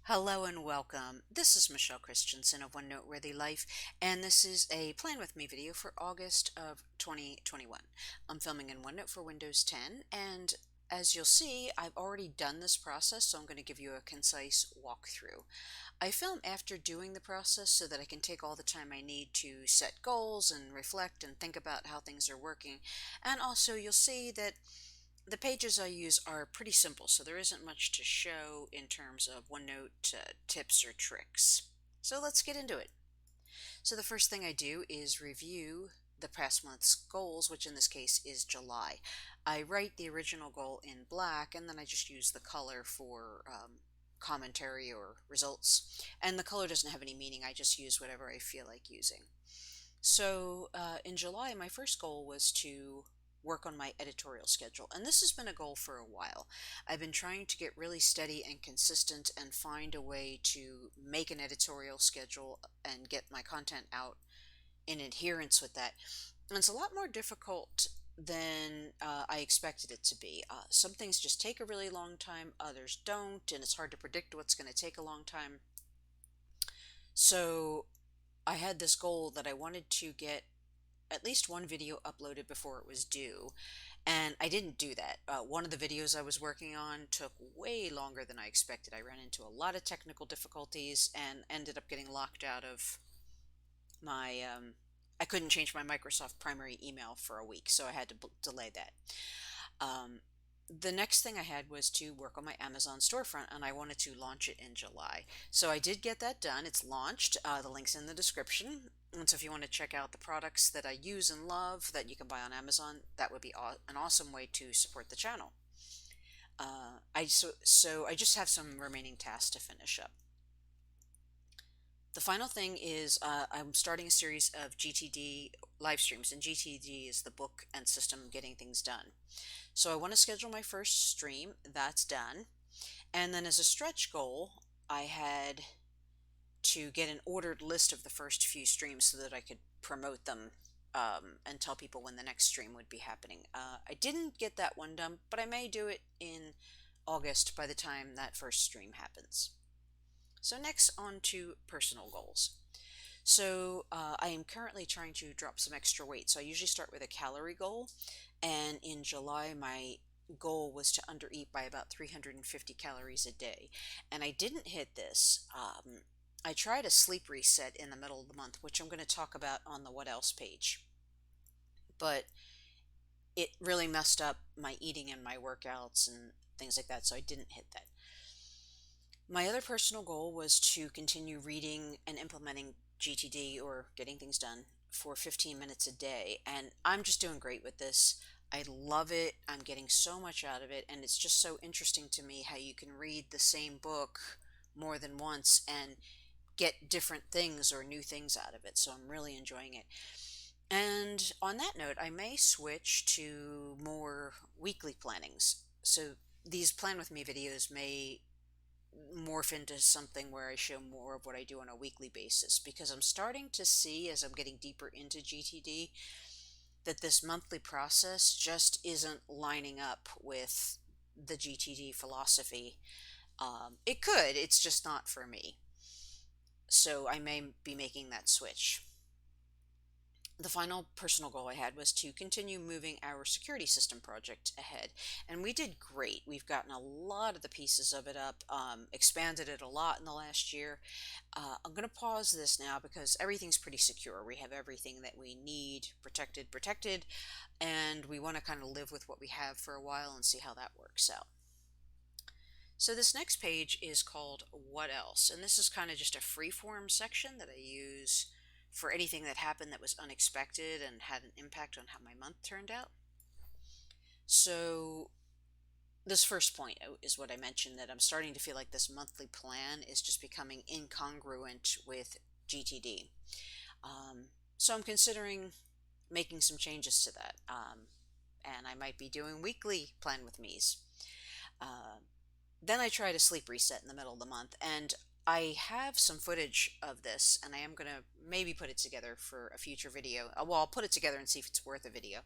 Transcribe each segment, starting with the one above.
Hello and welcome. This is Michele Christensen of OneNote Worthy Life, and this is a Plan With Me video for August of 2021. I'm filming in OneNote for Windows 10, and as you'll see, I've already done this process, so I'm going to give you a concise walkthrough. I film after doing the process so that I can take all the time I need to set goals and reflect and think about how things are working. And also, you'll see that the pages I use are pretty simple, so there isn't much to show in terms of OneNote tips or tricks. So let's get into it. So the first thing I do is review the past month's goals, which in this case is July. I write the original goal in black, and then I just use the color for commentary or results. And the color doesn't have any meaning, I just use whatever I feel like using. So in July, my first goal was to work on my editorial schedule. And this has been a goal for a while. I've been trying to get really steady and consistent and find a way to make an editorial schedule and get my content out in adherence with that. And it's a lot more difficult than I expected it to be. Some things just take a really long time, others don't, and it's hard to predict what's going to take a long time. So I had this goal that I wanted to get at least one video uploaded before it was due, and I didn't do that. One of the videos I was working on took way longer than I expected. I ran into a lot of technical difficulties and ended up getting locked out of my. I couldn't change my Microsoft primary email for a week, so I had to delay that. Um, the next thing I had was to work on my Amazon storefront, and I wanted to launch it in July. So I did get that done. It's launched. The link's in the description. And so if you want to check out the products that I use and love that you can buy on Amazon, that would be an awesome way to support the channel. So I just have some remaining tasks to finish up. The final thing is I'm starting a series of GTD live streams, and GTD is the book and system getting things done. So I want to schedule my first stream. That's done. And then as a stretch goal, I had to get an ordered list of the first few streams so that I could promote them and tell people when the next stream would be happening. I didn't get that one done, but I may do it in August by the time that first stream happens. So next, on to personal goals. So I am currently trying to drop some extra weight. So I usually start with a calorie goal, and in July my goal was to undereat by about 350 calories a day, and I didn't hit this. I tried a sleep reset in the middle of the month, which I'm going to talk about on the What Else page, but it really messed up my eating and my workouts and things like that, so I didn't hit that. My other personal goal was to continue reading and implementing GTD, or getting things done, for 15 minutes a day. And I'm just doing great with this. I love it. I'm getting so much out of it. And it's just so interesting to me how you can read the same book more than once and get different things or new things out of it. So I'm really enjoying it. And on that note, I may switch to more weekly plannings. So these Plan With Me videos may morph into something where I show more of what I do on a weekly basis, because I'm starting to see, as I'm getting deeper into GTD, that this monthly process just isn't lining up with the GTD philosophy. It could, it's just not for me. So I may be making that switch. The final personal goal I had was to continue moving our security system project ahead. And we did great. We've gotten a lot of the pieces of it up, expanded it a lot in the last year. I'm going to pause this now because everything's pretty secure. We have everything that we need protected, and we want to kind of live with what we have for a while and see how that works out. So this next page is called What Else? And this is kind of just a free-form section that I use for anything that happened that was unexpected and had an impact on how my month turned out. So this first point is what I mentioned, that I'm starting to feel like this monthly plan is just becoming incongruent with GTD. So I'm considering making some changes to that. And I might be doing weekly Plan With Me's. Then I tried a sleep reset in the middle of the month, and I have some footage of this, and I am going to maybe put it together for a future video. Well, I'll put it together and see if it's worth a video.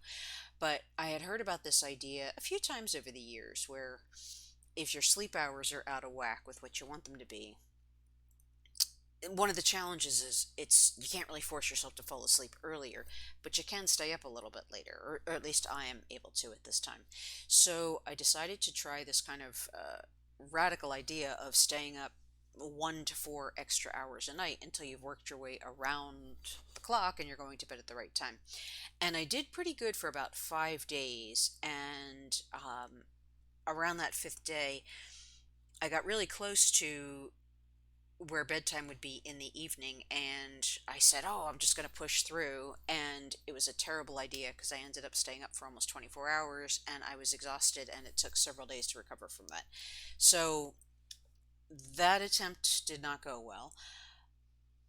But I had heard about this idea a few times over the years where if your sleep hours are out of whack with what you want them to be, one of the challenges is you can't really force yourself to fall asleep earlier, but you can stay up a little bit later, or at least I am able to at this time. So I decided to try this kind of radical idea of staying up 1 to 4 extra hours a night until you've worked your way around the clock and you're going to bed at the right time. And I did pretty good for about 5 days, and around that fifth day, I got really close to where bedtime would be in the evening, and I said, "Oh, I'm just going to push through." And it was a terrible idea because I ended up staying up for almost 24 hours and I was exhausted, and it took several days to recover from that. So that attempt did not go well,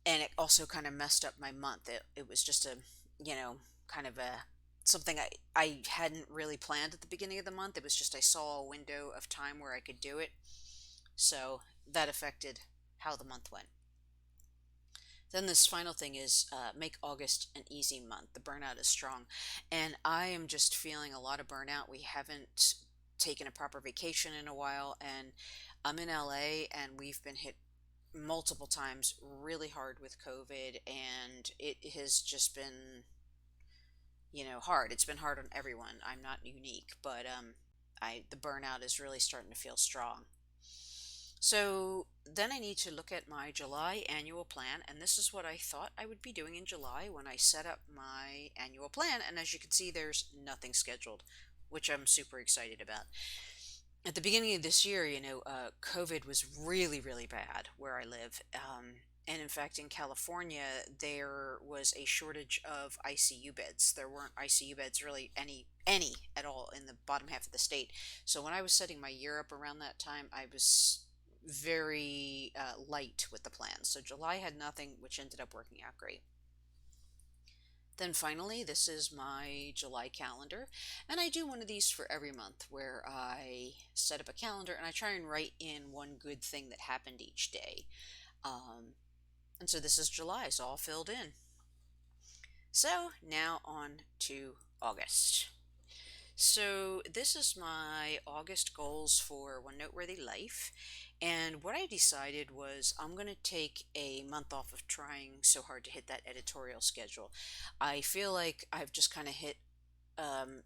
and it also kind of messed up my month. It was just a, you know, kind of a something I hadn't really planned at the beginning of the month. It was just I saw a window of time where I could do it. So that affected how the month went. Then this final thing is make August an easy month. The burnout is strong. And I am just feeling a lot of burnout. We haven't taken a proper vacation in a while. And I'm in LA, and we've been hit multiple times really hard with COVID. And it has just been, hard. It's been hard on everyone. I'm not unique, but the burnout is really starting to feel strong. So then I need to look at my July annual plan, and this is what I thought I would be doing in July when I set up my annual plan. And as you can see, there's nothing scheduled, which I'm super excited about. At the beginning of this year, COVID was really, really bad where I live. And in fact, in California, there was a shortage of ICU beds. There weren't ICU beds really any at all in the bottom half of the state. So when I was setting my year up around that time, I was very light with the plan. So July had nothing, which ended up working out great. Then finally, this is my July calendar, and I do one of these for every month where I set up a calendar and I try and write in one good thing that happened each day. And so this is July, so all filled in. So now on to August. So this is my August goals for One Noteworthy Life. And what I decided was I'm going to take a month off of trying so hard to hit that editorial schedule. I feel like I've just kind of hit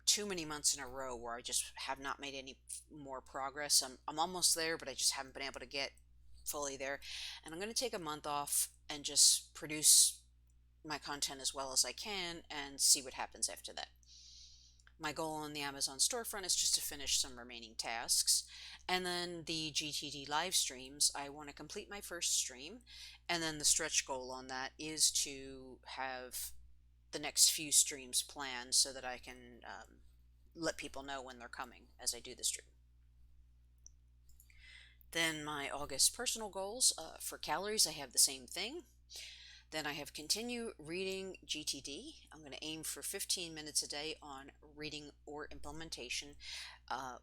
too many months in a row where I just have not made any more progress. I'm almost there, but I just haven't been able to get fully there. And I'm going to take a month off and just produce my content as well as I can and see what happens after that. My goal on the Amazon storefront is just to finish some remaining tasks. And then the GTD live streams, I want to complete my first stream. And then the stretch goal on that is to have the next few streams planned so that I can let people know when they're coming as I do the stream. Then my August personal goals, for calories, I have the same thing. Then I have continue reading GTD. I'm going to aim for 15 minutes a day on reading or implementation.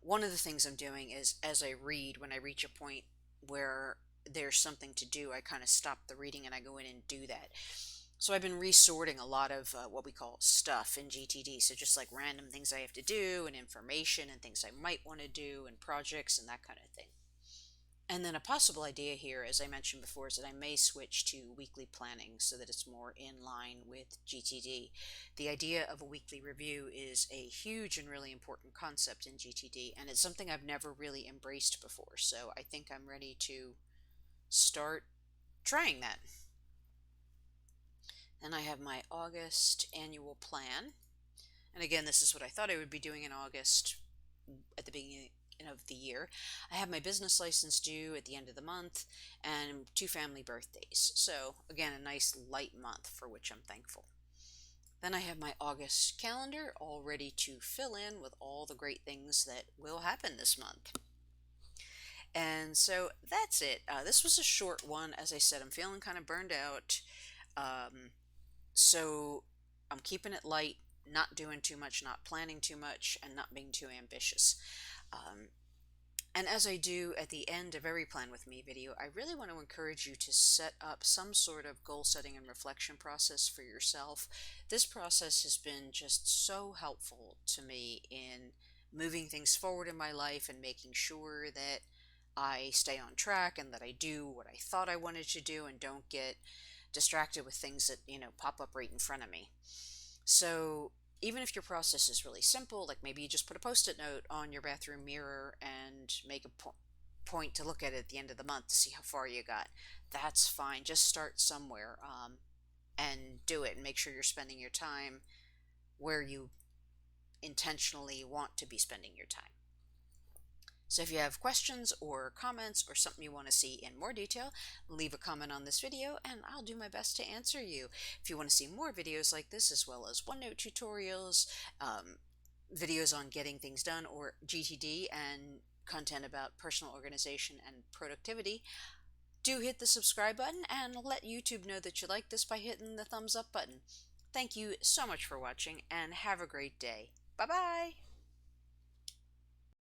One of the things I'm doing is as I read, when I reach a point where there's something to do, I kind of stop the reading and I go in and do that. So I've been resorting a lot of what we call stuff in GTD. So just like random things I have to do and information and things I might want to do and projects and that kind of thing. And then a possible idea here, as I mentioned before, is that I may switch to weekly planning so that it's more in line with GTD. The idea of a weekly review is a huge and really important concept in GTD, and it's something I've never really embraced before. So I think I'm ready to start trying that. Then I have my August annual plan. And again, this is what I thought I would be doing in August at the beginning of the year. I have my business license due at the end of the month and 2 family birthdays. So again, a nice light month for which I'm thankful. Then I have my August calendar all ready to fill in with all the great things that will happen this month. And so that's it. This was a short one. As I said, I'm feeling kind of burned out. So I'm keeping it light, not doing too much, not planning too much, and not being too ambitious. And as I do at the end of every Plan With Me video, I really want to encourage you to set up some sort of goal setting and reflection process for yourself. This process has been just so helpful to me in moving things forward in my life and making sure that I stay on track and that I do what I thought I wanted to do and don't get distracted with things that, pop up right in front of me. So, even if your process is really simple, like maybe you just put a post it note on your bathroom mirror and make a point to look at it at the end of the month to see how far you got, that's fine. Just start somewhere, and do it and make sure you're spending your time where you intentionally want to be spending your time. So if you have questions or comments or something you want to see in more detail, leave a comment on this video and I'll do my best to answer you. If you want to see more videos like this, as well as OneNote tutorials, videos on getting things done, or GTD, and content about personal organization and productivity, do hit the subscribe button and let YouTube know that you like this by hitting the thumbs up button. Thank you so much for watching and have a great day. Bye bye!